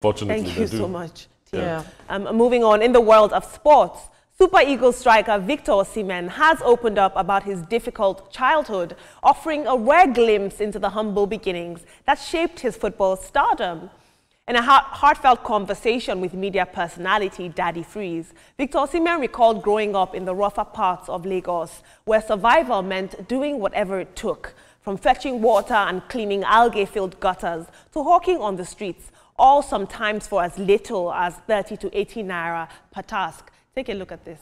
Fortunately, thank you so much. Yeah. Moving on, in the world of sports, Super Eagles striker Victor Osimhen has opened up about his difficult childhood, offering a rare glimpse into the humble beginnings that shaped his football stardom. In a heartfelt conversation with media personality Daddy Freeze, Victor Osimhen recalled growing up in the rougher parts of Lagos, where survival meant doing whatever it took, from fetching water and cleaning algae-filled gutters to hawking on the streets, all sometimes for as little as 30 to 80 naira per task. Take a look at this.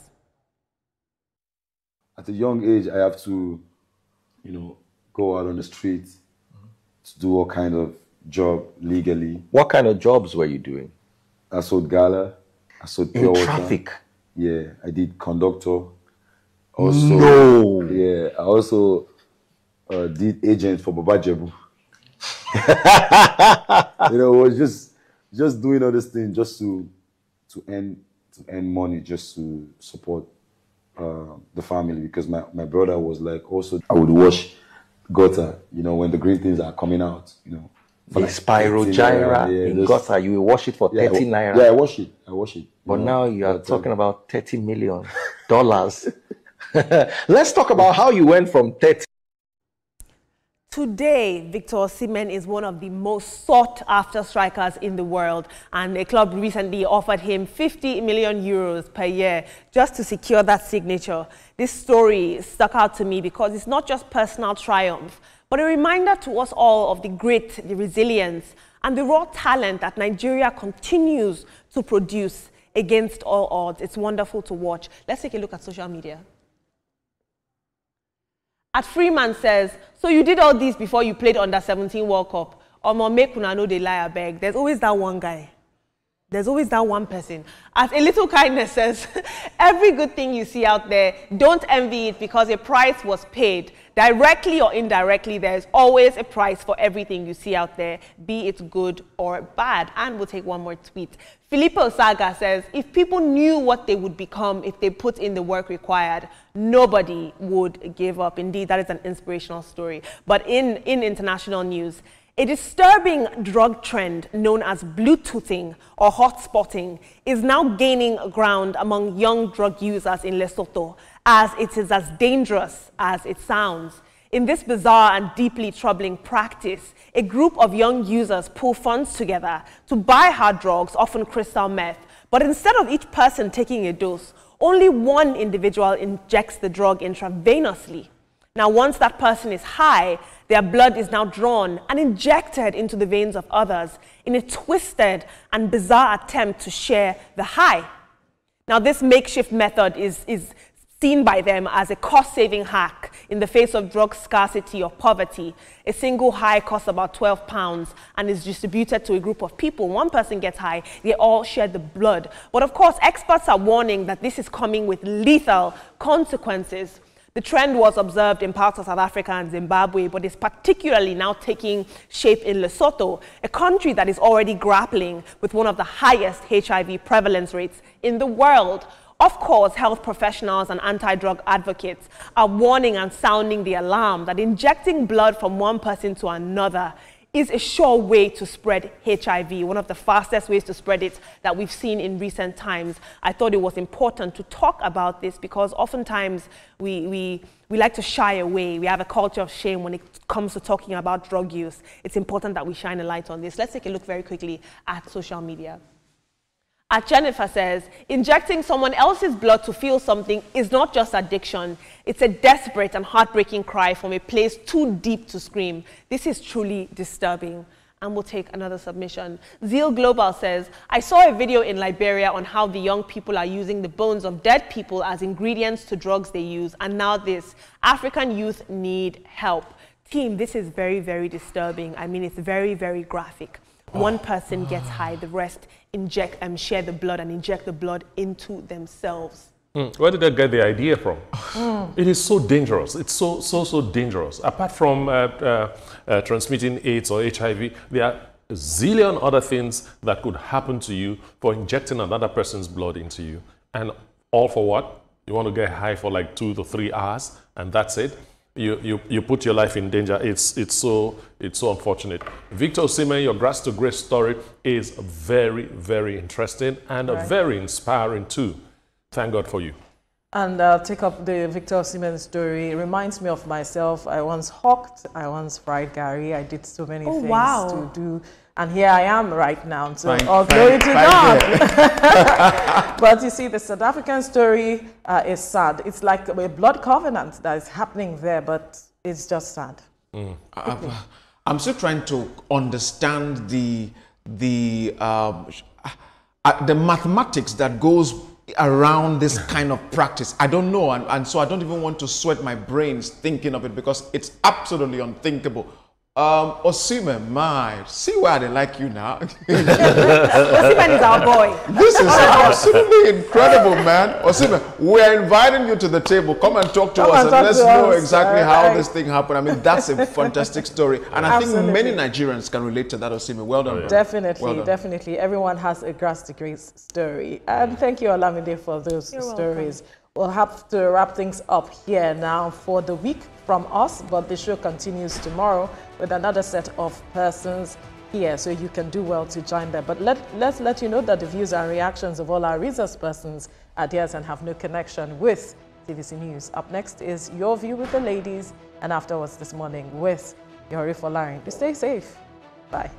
At a young age, I have to, go out on the streets to do all kind of job legally. What kind of jobs were you doing? I sold gala, I sold pure water. Traffic? Yeah, I did conductor. Also, No! Yeah, I also did agent for Baba Jebu. It was just doing all this thing just to earn money, just to support the family, because my brother was like, also I would wash gutter, when the green things are coming out, The like Spirogyra in gutter, you will wash it for 30 naira. Yeah, I wash it. But now you are talking about $30 million. Let's talk about how you went from 30. Today, Victor Osimhen is one of the most sought-after strikers in the world, and a club recently offered him 50 million euros per year just to secure that signature. This story stuck out to me because it's not just personal triumph, but a reminder to us all of the grit, the resilience, and the raw talent that Nigeria continues to produce against all odds. It's wonderful to watch. Let's take a look at social media. At Freeman says, so you did all this before you played under 17 World Cup. Omo, make una know they lie, abeg. There's always that one guy. There's always that one person. As A Little Kindness says, every good thing you see out there, don't envy it because a price was paid. Directly or indirectly, there's always a price for everything you see out there, be it good or bad. And we'll take one more tweet. Filippo Saga says, if people knew what they would become if they put in the work required, nobody would give up. Indeed, that is an inspirational story. But in international news, a disturbing drug trend known as Bluetoothing or hotspotting is now gaining ground among young drug users in Lesotho, as it is as dangerous as it sounds. In this bizarre and deeply troubling practice, a group of young users pull funds together to buy hard drugs, often crystal meth, but instead of each person taking a dose, only one individual injects the drug intravenously. Now, once that person is high, their blood is now drawn and injected into the veins of others in a twisted and bizarre attempt to share the high. Now, this makeshift method is seen by them as a cost-saving hack in the face of drug scarcity or poverty. A single high costs about £12 and is distributed to a group of people. One person gets high, they all share the blood. But of course, experts are warning that this is coming with lethal consequences. The trend was observed in parts of South Africa and Zimbabwe, but is particularly now taking shape in Lesotho, a country that is already grappling with one of the highest HIV prevalence rates in the world. Of course, health professionals and anti-drug advocates are warning and sounding the alarm that injecting blood from one person to another is a sure way to spread HIV, one of the fastest ways to spread it that we've seen in recent times. I thought it was important to talk about this because oftentimes we like to shy away. We have a culture of shame when it comes to talking about drug use. It's important that we shine a light on this. Let's take a look very quickly at social media. Jennifer says, injecting someone else's blood to feel something is not just addiction. It's a desperate and heartbreaking cry from a place too deep to scream. This is truly disturbing. And we'll take another submission. Zeal Global says, I saw a video in Liberia on how the young people are using the bones of dead people as ingredients to drugs they use. And now this, African youth need help. Team, this is very, very disturbing. I mean, it's very, very graphic. One person gets high, the rest share the blood and inject the blood into themselves. Where did they get the idea from? It is so dangerous. It's so dangerous. Apart from transmitting AIDS or HIV, there are a zillion other things that could happen to you for injecting another person's blood into you. And all for what? You want to get high for like 2 to 3 hours and that's it? you put your life in danger. It's so unfortunate. Victor Osimhen, your grass to grace story is very, very interesting and very inspiring too. Thank God for you. And take up the Victor Osimhen story. It reminds me of myself. I once hawked, I once fried Gary. I did so many things to do. And here I am right now. So all glory to God. But you see, the South African story is sad. It's like a blood covenant that is happening there, but it's just sad. I'm still trying to understand the mathematics that goes around this kind of practice. I don't know, and so I don't even want to sweat my brains thinking of it because it's absolutely unthinkable. Osimhen, see why they like you now. Osimhen is our boy. This is absolutely incredible, man. Osimhen, we're inviting you to the table. Come and talk to us and let's know exactly how this thing happened. I mean, that's a fantastic story. And I think many Nigerians can relate to that, Osimhen. Well done. Definitely, well done. Definitely. Everyone has a grass to grace story. And thank you, Olamide, for those stories. Welcome. We'll have to wrap things up here now for the week from us, but the show continues tomorrow with another set of persons here, so you can do well to join them. But let's let you know that the views and reactions of all our resource persons are theirs and have no connection with TVC News. Up next is Your View with the Ladies, and afterwards this morning with Yori Folarin. Stay safe. Bye.